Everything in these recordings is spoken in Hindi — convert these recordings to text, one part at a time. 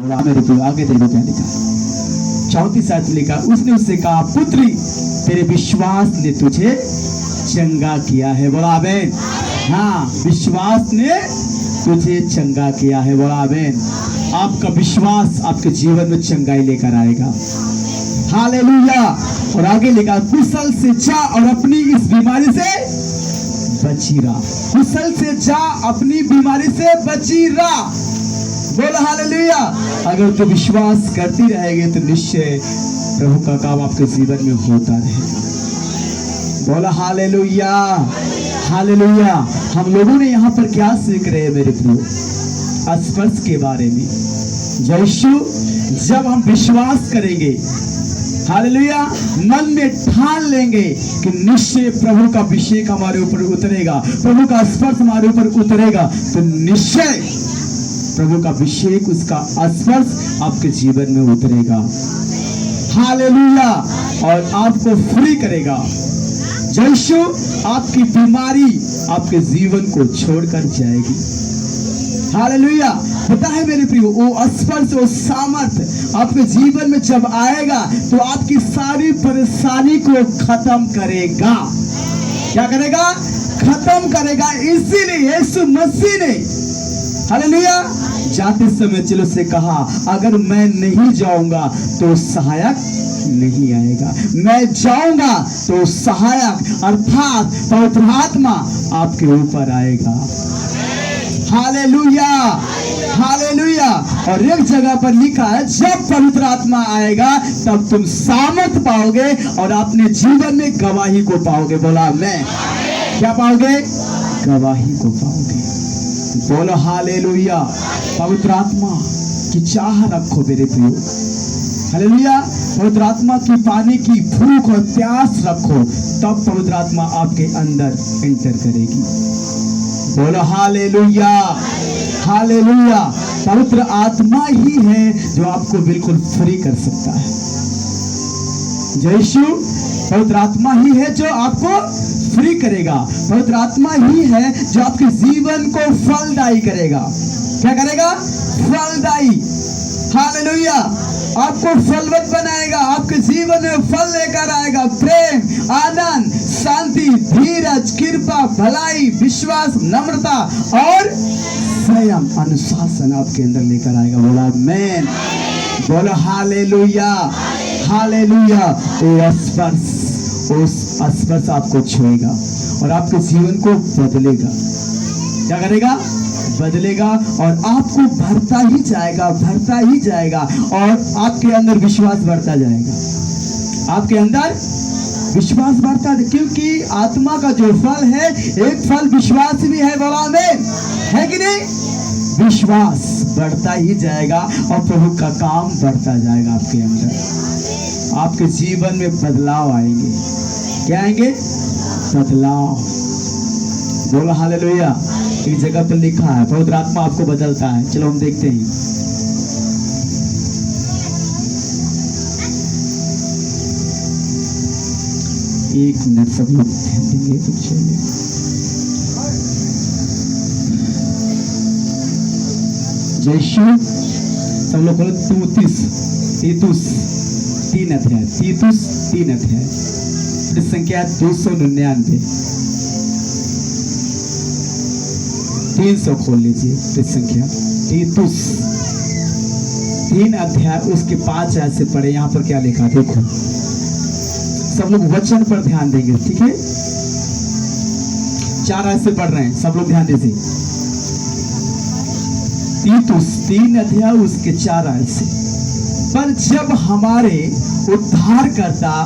मेरे को आगे देखो क्या लिखा, 34 आयत में लिखा, उसने उससे कहा, पुत्री तेरे विश्वास ने तुझे चंगा किया है। बोला आमीन। हाँ, विश्वास ने तुझे चंगा किया है। बोला आमीन। आपका विश्वास आपके जीवन में चंगाई लेकर आएगा। हालेलुया। और आगे लिखा, कुशल से जा और अपनी इस बीमारी से बची रहा। कुशल से जा, अपनी बीमारी से बची रहा। बोला हालेलुया। अगर तू विश्वास करती रहेगी तो निश्चय प्रभु का काम आपके जीवन में होता रहेगा। बोला हालेलुया। हालेलुया। हम लोगों ने यहाँ पर क्या सीख रहे हैं मेरे प्रियो? स्पर्श के बारे में। यीशु, जब हम विश्वास करेंगे, हालेलुया, मन में ठान लेंगे कि निश्चय प्रभु का अभिषेक हमारे ऊपर उतरेगा, प्रभु का स्पर्श हमारे ऊपर उतरेगा, तो निश्चय प्रभु का अभिषेक, उसका स्पर्श आपके जीवन में उतरेगा। हालेलुया। और आपको फ्री करेगा। यीशु, आपकी बीमारी आपके जीवन को छोड़कर जाएगी। हालेलुया। पता है मेरे प्रियो, वो स्पर्श, वो सामर्थ आपके जीवन में जब आएगा तो आपकी सारी परेशानी को खत्म करेगा। क्या करेगा? खत्म करेगा। इसीलिए यीशु मसीह ने, हालेलुया, जाते समय चलो से कहा, अगर मैं नहीं जाऊंगा तो सहायक नहीं आएगा, मैं जाऊंगा तो सहायक अर्थात पवित्र आत्मा आपके ऊपर आएगा। हालेलुया। हालेलुया। और एक जगह पर लिखा है, जब पवित्र आत्मा आएगा तब तुम सामर्थ पाओगे और अपने जीवन में गवाही को पाओगे। बोला मैं क्या पाओगे? गवाही को पाओगे। बोलो हालेलुया। पवित्र आत्मा की चाह रखो मेरे प्रियो। हालेलुया। पवित्र आत्मा की पाने की भूख और प्यास रखो, तब पवित्र आत्मा आपके अंदर एंटर करेगी। बोलो हालेलुया। हालेलुया। पवित्र आत्मा ही है जो आपको बिल्कुल फ्री कर सकता है। यीशु, पवित्र आत्मा ही है जो आपको फ्री करेगा। पवित्र आत्मा ही है जो आपके जीवन को फलदायी करेगा। क्या करेगा? फलदायी। हालेलुया। आपको फलवत बनाएगा, आपके जीवन में फल लेकर आएगा। प्रेम, आनंद, शांति, धीरज, कृपा, भलाई, विश्वास, नम्रता और संयम, अनुशासन आपके अंदर लेकर आएगा। बोला आमीन। बोलो हालेलुया। हालेलुया। वो स्पर्श आपको छुएगा और आपके जीवन को बदलेगा। क्या करेगा? बदलेगा और आपको भरता ही जाएगा, भरता ही जाएगा, और आपके अंदर विश्वास बढ़ता जाएगा। आपके अंदर विश्वास बढ़ता है, क्योंकि आत्मा का जो फल है, एक फल विश्वास भी है। बोला आमीन। है कि नहीं? विश्वास बढ़ता ही जाएगा और प्रभु का काम बढ़ता जाएगा आपके अंदर। आपके जीवन में बदलाव आएंगे। क्या आएंगे? बदलाव। बोला हालेलुया। एक जगह पर लिखा है, पवित्र आत्मा आपको बदलता है। चलो हम देखते हैं। एक मिनट, सब लोग ध्यान देंगे तो चलिए। यीशु, सब लोग बोलो तीतुस 3 अध्याय, तीतुस 3 अध्याय, संख्या 299, 300 खोल लीजिए। संख्या तीतुस 3 अध्याय, उसके 5 आयत से पढ़े। यहाँ पर क्या लिखा देखो। सब लोग वचन पर ध्यान देंगे, ठीक है? 4 आयत से पढ़ रहे हैं, सब लोग ध्यान दीजिए। तीतुस 3 अध्याय, उसके 4 आयत से। पर जब हमारे उद्धारकर्ता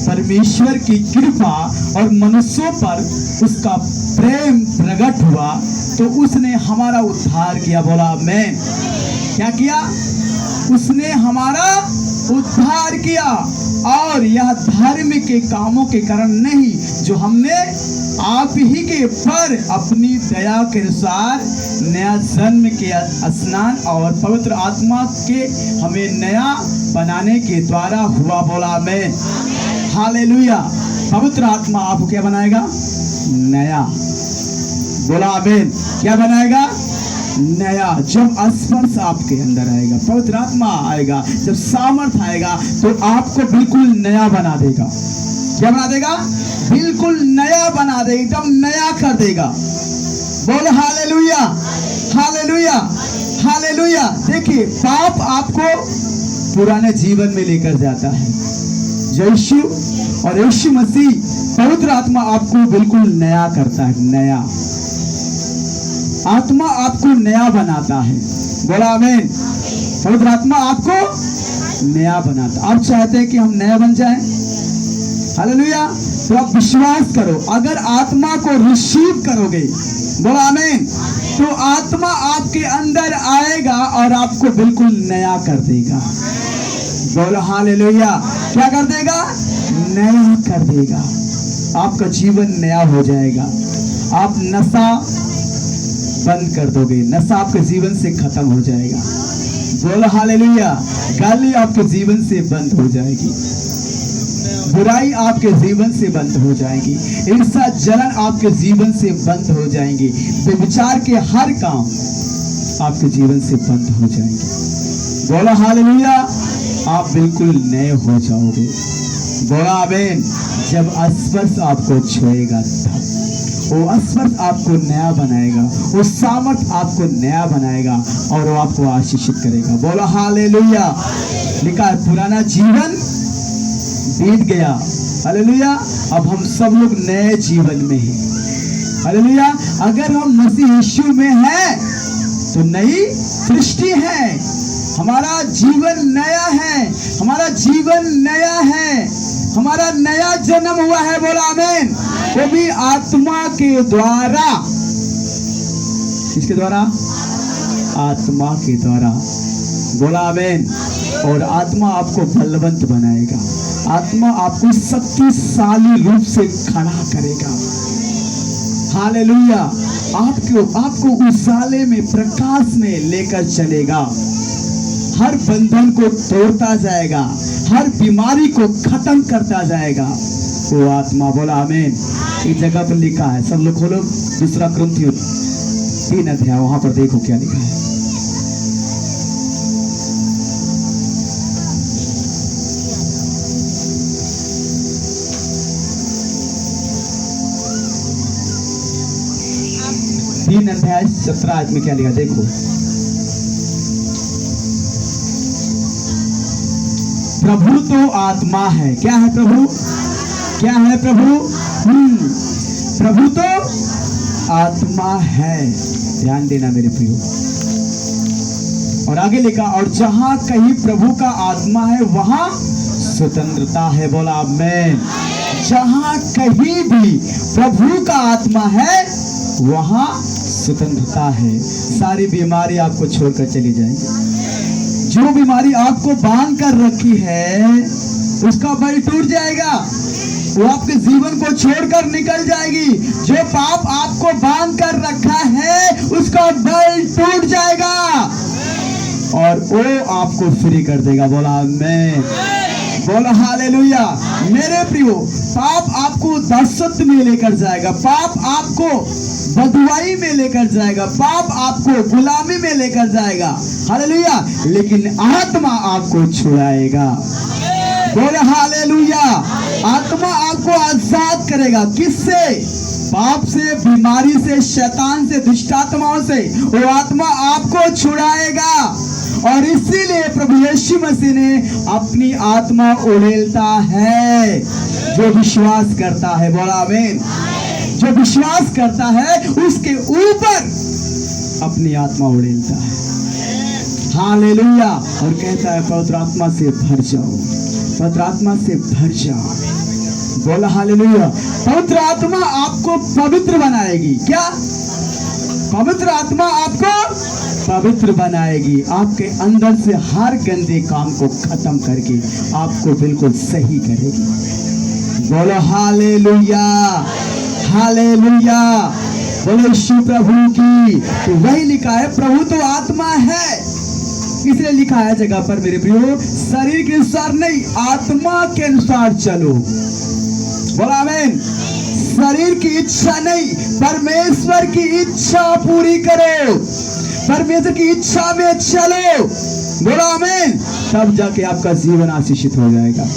परमेश्वर की कृपा और मनुष्यों पर उसका प्रेम प्रकट हुआ तो उसने हमारा उद्धार किया। बोला आमीन। क्या किया? उसने हमारा उद्धार किया, और यह धर्म के कामों के कारण नहीं जो हमने आप ही के पर अपनी दया के अनुसार नया जन्म के स्नान और पवित्र आत्मा के हमें नया बनाने के द्वारा हुआ। बोला आमीन। हालेलुया। पवित्र आत्मा आपको क्या बनाएगा? नया। बोला आमीन। क्या बनाएगा? नया। जब स्पर्श आपके अंदर आएगा, पवित्र आत्मा आएगा, जब सामर्थ आएगा तो आपको बिल्कुल नया बना देगा। क्या बना देगा? बिल्कुल नया बना देगा, एकदम नया कर देगा। बोलो हालेलुया, हालेलुया, हालेलुया। देखिए, पाप आपको पुराने जीवन में लेकर जाता है। यीशु और यीशु मसीह, पवित्र आत्मा आपको बिल्कुल नया करता है। नया आत्मा आपको नया बनाता है। बोला आमीन। पवित्र आत्मा आपको नया बनाता। आप चाहते हैं कि हम नया बन जाएं? हालेलुया। तो आप विश्वास करो, अगर आत्मा को रिसीव करोगे, बोला आमीन, तो आत्मा आपके अंदर आएगा और आपको बिल्कुल नया कर देगा। बोलो हालेलुया। क्या कर देगा? नया कर देगा। आपका जीवन नया हो जाएगा। आप नशा बंद कर दोगे, नशा आपके जीवन से खत्म हो जाएगा। बोलो हालेलुया। गाली आपके जीवन से बंद हो जाएगी, बुराई आपके जीवन से बंद हो जाएगी, ईर्ष्या जलन आपके जीवन से बंद हो जाएंगी, व्यभिचार के हर काम आपके जीवन से बंद हो जाएंगे। बोलो हालेलुया। आप बिल्कुल नए हो जाओगे। बोला आमीन। जब स्पर्श आपको छुएगा तब वो स्पर्श आपको नया बनाएगा, वो सामर्थ आपको नया बनाएगा और वो आपको आशीषित करेगा। बोला हालेलुया। लिखा है पुराना जीवन बीत गया, हालेलुया, अब हम सब लोग नए जीवन में हैं। हालेलुया। अगर हम मसीह यीशु में हैं तो नई सृष्टि है, हमारा जीवन नया है, हमारा जीवन नया है, हमारा नया जन्म हुआ है। बोला आमीन। वो भी आत्मा के द्वारा। किसके द्वारा? आत्मा के द्वारा। बोला आमीन। और आत्मा आपको बलवंत बनाएगा, आत्मा आपको शक्तिशाली रूप से खड़ा करेगा। हालेलुया। आपको उजाले में, प्रकाश में लेकर चलेगा, हर बंधन को तोड़ता जाएगा, हर बीमारी को खत्म करता जाएगा वो आत्मा। बोला आमीन। एक जगह पर लिखा है, सब लोग खोलो, दूसरा कुरिन्थियों 3 अध्याय, वहां पर देखो क्या लिखा है। तीन अध्याय 17 आयत में क्या लिखा देखो। प्रभु तो आत्मा है। क्या है प्रभु? क्या है प्रभु? प्रभु तो आत्मा है। ध्यान देना मेरे प्रियो। और आगे लिखा, और जहां कहीं प्रभु का आत्मा है वहां स्वतंत्रता है। बोला आमीन। जहां कहीं भी प्रभु का आत्मा है वहां स्वतंत्रता है। सारी बीमारी आपको छोड़कर चली जाएगी। जो बीमारी आपको बांध कर रखी है उसका बल टूट जाएगा, वो आपके जीवन को छोड़कर निकल जाएगी। जो पाप आपको बांध कर रखा है उसका बल टूट जाएगा और वो आपको फ्री कर देगा। बोला आमीन। बोला हालेलुया। मेरे प्रियो, पाप आपको दासत्व में लेकर जाएगा, पाप आपको बदुआई में लेकर जाएगा, पाप आपको गुलामी में लेकर जाएगा। हालेलुया। लेकिन आत्मा आपको छुड़ाएगा। बोले हालेलुया। आत्मा आपको आजाद करेगा। किससे? पाप से, बीमारी से, शैतान से, दुष्ट आत्माओं से। वो आत्मा आपको छुड़ाएगा और इसीलिए प्रभु यीशु मसीह ने अपनी आत्मा उड़ेलता है जो विश्वास करता है। बोला आमीन। जो विश्वास करता है उसके ऊपर अपनी आत्मा उड़ेलता है। हालेलुया। और कहता है पवित्र आत्मा से भर जाओ, पवित्र आत्मा से भर जाओ। बोला हालेलुया। पवित्र आत्मा आपको पवित्र बनाएगी। क्या? पवित्र आत्मा आपको पवित्र बनाएगी। आपके अंदर से हर गंदे काम को खत्म करके आपको बिल्कुल सही करेगी। बोलो हालेलुया, हालेलुया। बोलो यीशु प्रभु की। तो वही लिखा है, प्रभु तो आत्मा है। इसलिए लिखा है जगह पर मेरे प्रियो, शरीर के अनुसार नहीं, आत्मा के अनुसार चलो। बोला आमीन। शरीर की इच्छा नहीं, परमेश्वर की इच्छा पूरी करो। परमेश्वर की इच्छा में चलो, बोलो आमीन। तब जाके आपका जीवन आशीषित हो जाएगा।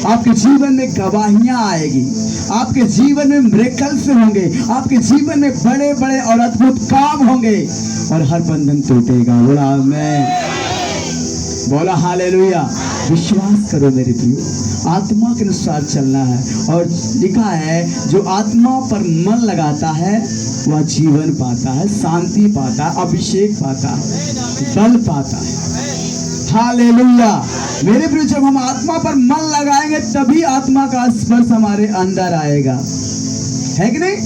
आपके जीवन में गवाहियां आएगी, आपके जीवन में मिरेकल्स होंगे, आपके जीवन में बड़े बड़े और अद्भुत काम होंगे और हर बंधन टूटेगा। बोला आमीन, बोला हालेलुया। विश्वास करो मेरे प्रियो, आत्मा के अनुसार चलना है। और लिखा है जो आत्मा पर मन लगाता है वह जीवन पाता है, शांति पाता है, अभिषेक पाता है, बल पाता है। हालेलुया मेरे प्रियो, जब हम आत्मा पर मन लगाएंगे तभी आत्मा का स्पर्श हमारे अंदर आएगा, है कि नहीं?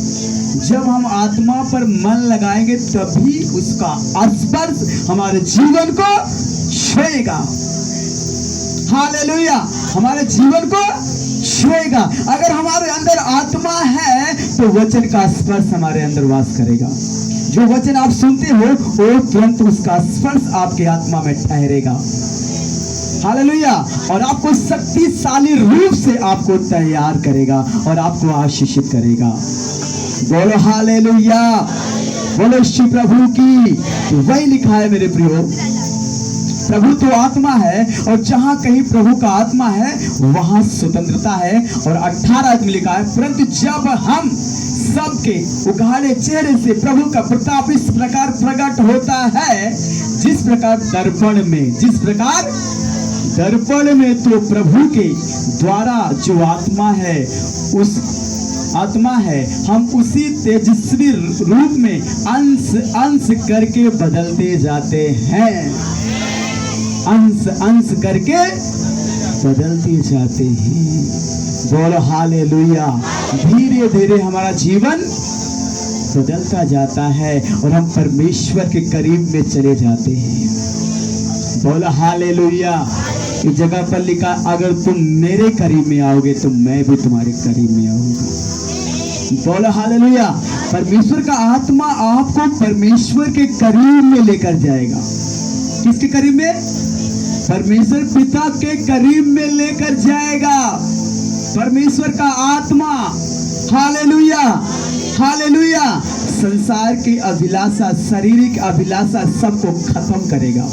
जब हम आत्मा पर मन लगाएंगे तभी उसका स्पर्श हमारे जीवन को छुएगा। हालेलुया, हमारे जीवन को छुएगा। अगर हमारे अंदर आत्मा है तो वचन का स्पर्श हमारे अंदर वास करेगा। जो वचन आप सुनते हो वो तुरंत उसका स्पर्श आपके आत्मा में ठहरेगा। हालेलुया, और आपको शक्तिशाली रूप से आपको तैयार करेगा और आपको आशीषित करेगा। बोलो हालेलुया, बोलो श्री प्रभु की। तो वही लिखा है मेरे प्रियो, प्रभु तो आत्मा है और जहां कहीं प्रभु का आत्मा है वहां स्वतंत्रता है। और 18 में लिखा है, परंतु जब हम सबके उघाड़े चेहरे से प्रभु का प्रताप इस प्रकार प्रकट होता है, जिस प्रकार दर्पण में तो प्रभु के द्वारा जो आत्मा है उस आत्मा है, हम उसी तेजस्वी रूप में अंश करके बदलते जाते हैं, अंश करके बदलते जाते हैं। बोलो हालेलुया। धीरे धीरे हमारा जीवन बदलता जाता है और हम परमेश्वर के करीब में चले जाते हैं। बोलो हालेलुया। इस जगह पर लिखा, अगर तुम मेरे करीब में आओगे तो मैं भी तुम्हारे करीब में आऊंगा। बोलो हालेलुया। परमेश्वर का आत्मा आपको परमेश्वर के करीब में लेकर जाएगा। किसके करीब में? परमेश्वर पिता के करीब में लेकर जाएगा। परमेश्वर का आत्मा, हालेलुया हालेलुया, संसार की अभिलाषा, शारीरिक अभिलाषा सबको खत्म करेगा।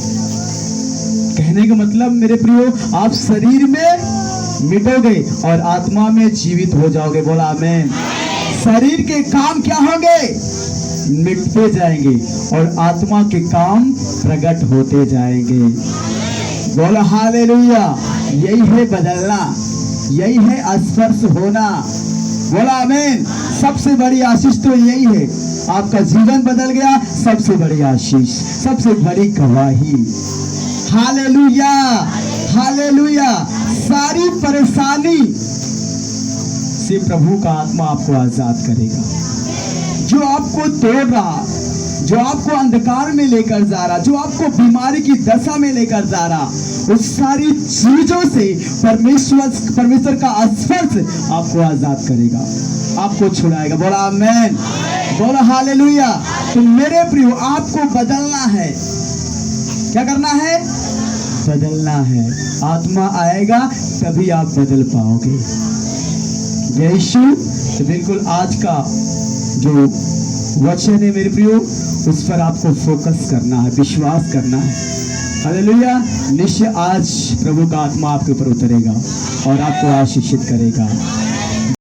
कहने का मतलब मेरे प्रियो, आप शरीर में मिटोगे और आत्मा में जीवित हो जाओगे। बोला आमीन। शरीर के काम क्या होंगे? मिटते जाएंगे और आत्मा के काम प्रकट होते जाएंगे। बोला हालेलुया। यही है बदलना, यही है स्पर्श होना। बोला आमीन। सबसे बड़ी आशीष तो यही है, आपका जीवन बदल गया, सबसे बड़ी आशीष, सबसे बड़ी गवाही। Hallelujah hallelujah. सारी परेशानी से प्रभु का आत्मा आपको आजाद करेगा। जो आपको तोड़ रहा, जो आपको अंधकार में लेकर जा रहा, जो आपको बीमारी की दशा में लेकर जा रहा, उस सारी चीजों से परमेश्वर का स्पर्श आपको आजाद करेगा, आपको छुड़ाएगा। बोला आमीन। बोला हालेलुया। तो मेरे प्रियो, आपको बदलना है। क्या करना है? बदलना है। आत्मा आएगा तभी आप बदल पाओगे। यीशु, तो बिल्कुल आज का जो वचन है मेरे प्रियो, उस पर आपको फोकस करना है, विश्वास करना है। हालेलुया। निश्चय आज प्रभु का आत्मा आपके ऊपर उतरेगा और आपको आशीषित करेगा।